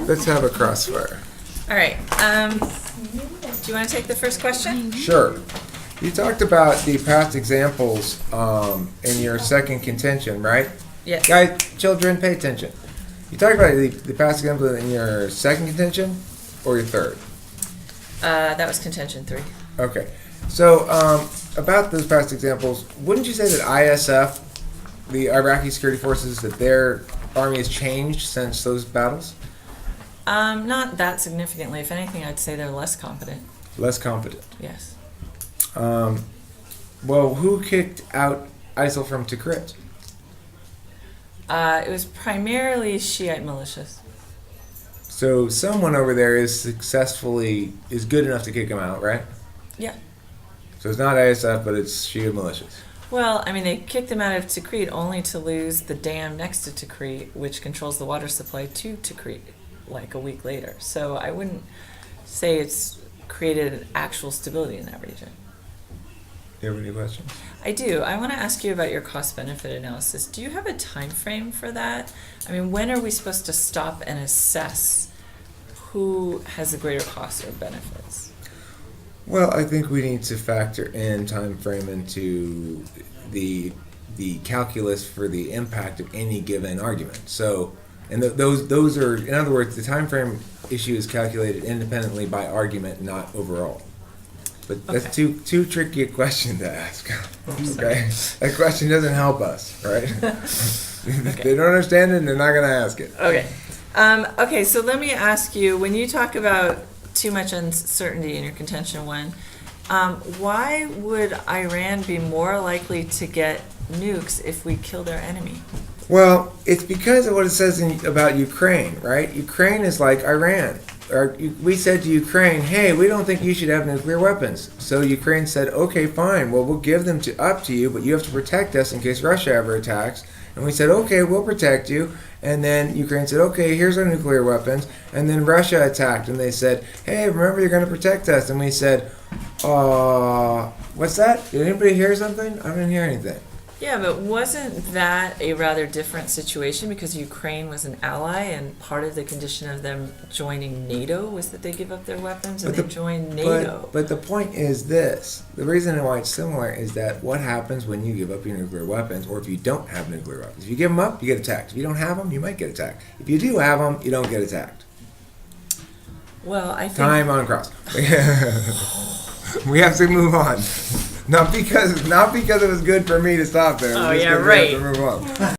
Let's have a crossfire. All right. Do you want to take the first question? Sure. You talked about the past examples in your second contention, right? Yes. Guys, children, pay attention. You talked about the past example in your second contention or your third? That was contention 3. Okay. So, about those past examples, wouldn't you say that ISF, the Iraqi security forces, that their army has changed since those battles? Not that significantly. If anything, I'd say they're less competent. Less competent. Yes. Well, who kicked out ISIL from Tikrit? It was primarily Shiite militias. So someone over there is good enough to kick him out, right? Yeah. So it's not ISF, but it's Shia militias. Well, I mean, they kicked them out of Tikrit only to lose the dam next to Tikrit, which controls the water supply to Tikrit, like a week later. So I wouldn't say it's created actual stability in that region. Do you have any questions? I do. I want to ask you about your cost-benefit analysis. Do you have a time frame for that? I mean, when are we supposed to stop and assess who has the greater costs or benefits? Well, I think we need to factor in time frame into the calculus for the impact of any given argument. So, and those are, in other words, the time frame issue is calculated independently by argument, not overall. But that's too tricky a question to ask. Okay, that question doesn't help us, right? If they don't understand it, they're not going to ask it. Okay. Okay, so let me ask you, when you talk about too much uncertainty in your contention 1, why would Iran be more likely to get nukes if we kill their enemy? Well, it's because of what it says about Ukraine, right? Ukraine is like Iran. We said to Ukraine, hey, we don't think you should have nuclear weapons. So Ukraine said, okay, fine. Well, we'll give them up to you, but you have to protect us in case Russia ever attacks. And we said, okay, we'll protect you. And then Ukraine said, okay, here's our nuclear weapons. And then Russia attacked, and they said, hey, remember, you're going to protect us. And we said, what's that? Did anybody hear something? I didn't hear anything. Yeah, but wasn't that a rather different situation because Ukraine was an ally and part of the condition of them joining NATO was that they give up their weapons and they joined NATO? But the point is this. The reason why it's similar is that what happens when you give up your nuclear weapons or if you don't have nuclear weapons? If you give them up, you get attacked. If you don't have them, you might get attacked. If you do have them, you don't get attacked. Well, I think... Time on cross. We have to move on. Not because it was good for me to stop there. Oh, yeah, right. We have to move on.